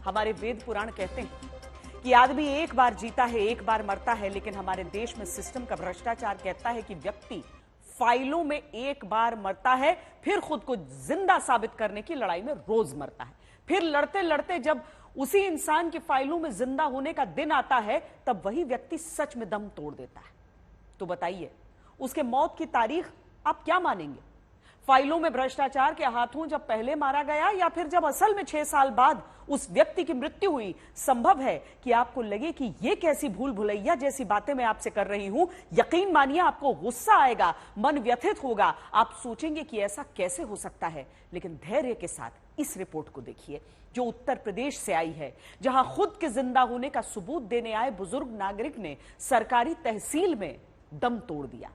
हमारे वेद पुराण कहते हैं कि आदमी एक बार जीता है, एक बार मरता है, लेकिन हमारे देश में सिस्टम का भ्रष्टाचार कहता है कि व्यक्ति फाइलों में एक बार मरता है, फिर खुद को जिंदा साबित करने की लड़ाई में रोज मरता है। फिर लड़ते लड़ते जब उसी इंसान की फाइलों में जिंदा होने का दिन आता है, तब वही व्यक्ति सच में दम तोड़ देता है। तो बताइए, उसके मौत की तारीख आप क्या मानेंगे? फाइलों में भ्रष्टाचार के हाथों जब पहले मारा गया, या फिर जब असल में 6 साल बाद उस व्यक्ति की मृत्यु हुई? संभव है कि आपको लगे कि यह कैसी भूल भुलैया जैसी बातें मैं आपसे कर रही हूं। यकीन मानिए, आपको गुस्सा आएगा, मन व्यथित होगा, आप सोचेंगे कि ऐसा कैसे हो सकता है। लेकिन धैर्य के साथ इस रिपोर्ट को देखिए, जो उत्तर प्रदेश से आई है, जहां खुद के जिंदा होने का सबूत देने आए बुजुर्ग नागरिक ने सरकारी तहसील में दम तोड़ दिया।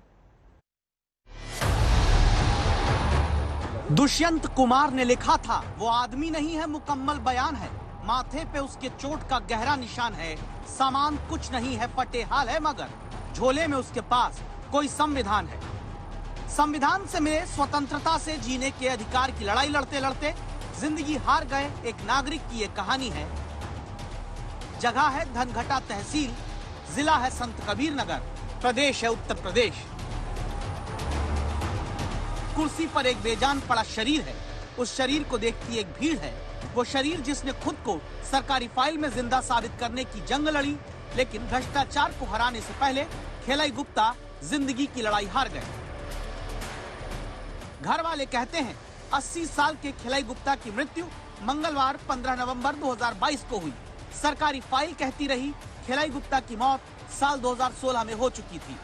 दुष्यंत कुमार ने लिखा था, वो आदमी नहीं है, मुकम्मल बयान है। माथे पे उसके चोट का गहरा निशान है। सामान कुछ नहीं है, फटे हाल है, मगर झोले में उसके पास कोई संविधान है। संविधान से मिले स्वतंत्रता से जीने के अधिकार की लड़ाई लड़ते लड़ते जिंदगी हार गए एक नागरिक की ये कहानी है। जगह है धनघटा तहसील, जिला है संत कबीर नगर, प्रदेश है उत्तर प्रदेश। कुर्सी पर एक बेजान पड़ा शरीर है। उस शरीर को देखती एक भीड़ है। वो शरीर जिसने खुद को सरकारी फाइल में जिंदा साबित करने की जंग लड़ी, लेकिन भ्रष्टाचार को हराने से पहले खिलाई गुप्ता जिंदगी की लड़ाई हार गए। घर वाले कहते हैं 80 साल के खिलाई गुप्ता की मृत्यु मंगलवार 15 नवंबर 2022 को हुई। सरकारी फाइल कहती रही खिलाई गुप्ता की मौत साल 2016 में हो चुकी थी।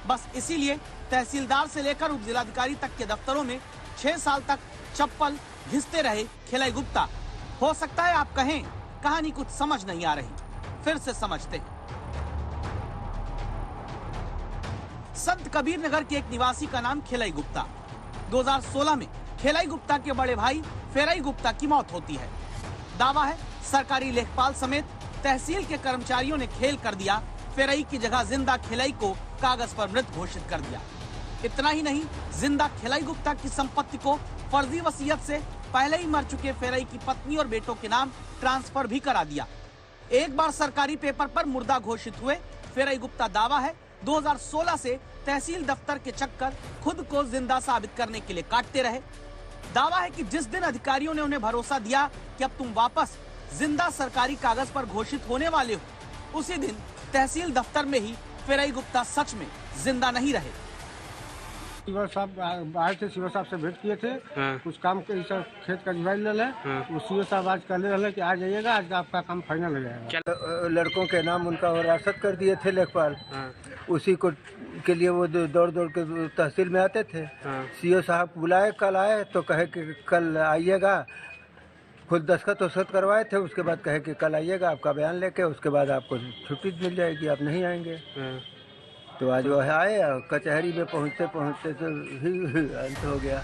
बस इसीलिए तहसीलदार से लेकर उप जिलाधिकारी तक के दफ्तरों में 6 साल तक चप्पल घिसते रहे खिलाई गुप्ता। हो सकता है आप कहें कहानी कुछ समझ नहीं आ रही, फिर से समझते हैं। संत कबीर नगर के एक निवासी का नाम खिलाई गुप्ता। 2016 में खिलाई गुप्ता के बड़े भाई फेराई गुप्ता की मौत होती है। दावा है सरकारी लेखपाल समेत तहसील के कर्मचारियों ने खेल कर दिया। फेराई की जगह जिंदा खिलाई को कागज पर मृत घोषित कर दिया। इतना ही नहीं, जिंदा खिलाई गुप्ता की संपत्ति को फर्जी वसीयत से पहले ही मर चुके फेराई की पत्नी और बेटों के नाम ट्रांसफर भी करा दिया। एक बार सरकारी पेपर पर मुर्दा घोषित हुए फेराई गुप्ता दावा है 2016 से तहसील दफ्तर के चक्कर खुद को जिंदा साबित करने के लिए काटते रहे। दावा है कि जिस दिन अधिकारियों ने उन्हें भरोसा दिया कि अब तुम वापस जिंदा सरकारी कागज पर घोषित होने वाले हो, उसी दिन तहसील दफ्तर में ही फेराई गुप्ता सच में जिंदा नहीं रहे। सीवर साहब आए थे, सीवर साहब से भेंट किए थे। कुछ काम के खेत का जुवाई ले ले। वो सीवर साहब आज कहने रहे कि आ जाइएगा, आज आपका काम फाइनल हो जाएगा। लड़कों के नाम उनका वरासत कर दिए थे लेखपाल। उसी को के लिए वो दौड़ दौड़ के तहसील में आते थे। सीओ साहब बुलाए, कल आए तो कहे कि कल आइएगा। खुद दस्तखत वस्तखत करवाए थे, उसके बाद कहे कि कल आइएगा, आपका बयान लेके उसके बाद आपको छुट्टी मिल जाएगी, आप नहीं आएंगे। तो आज वो आए, कचहरी में पहुंचते पहुंचते तो ही अंत हो गया।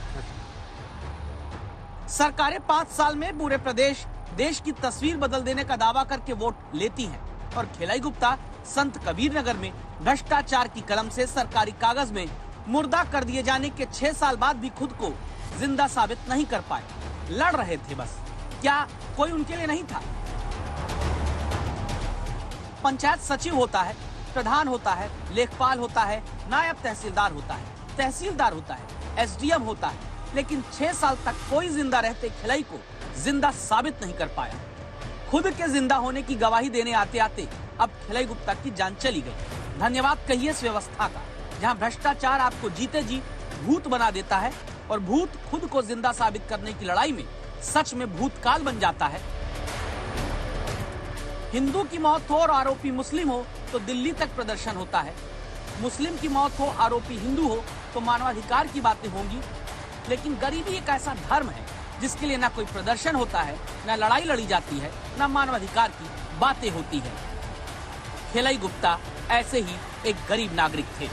सरकारें 5 साल में पूरे प्रदेश देश की तस्वीर बदल देने का दावा करके वोट लेती हैं, और खिलाई गुप्ता संत कबीर नगर में भ्रष्टाचार की कलम से सरकारी कागज में मुर्दा कर दिए जाने के 6 साल बाद भी खुद को जिंदा साबित नहीं कर पाए। लड़ रहे थे बस, क्या कोई उनके लिए नहीं था? पंचायत सचिव होता है, प्रधान होता है, लेखपाल होता है, नायब तहसीलदार होता है, तहसीलदार होता है, एसडीएम होता है, लेकिन 6 साल तक कोई जिंदा रहते खिलाई को जिंदा साबित नहीं कर पाया। खुद के जिंदा होने की गवाही देने आते आते अब खिलाई गुप्ता की जान चली गई। धन्यवाद कहिए इस व्यवस्था का, जहां भ्रष्टाचार आपको जीते जी भूत बना देता है, और भूत खुद को जिंदा साबित करने की लड़ाई में सच में भूतकाल बन जाता है। हिंदू की मौत हो और आरोपी मुस्लिम हो तो दिल्ली तक प्रदर्शन होता है। मुस्लिम की मौत हो, आरोपी हिंदू हो तो मानवाधिकार की बातें होंगी। लेकिन गरीबी एक ऐसा धर्म है जिसके लिए ना कोई प्रदर्शन होता है, ना लड़ाई लड़ी जाती है, ना मानवाधिकार की बातें होती है। खिलाई गुप्ता ऐसे ही एक गरीब नागरिक थे।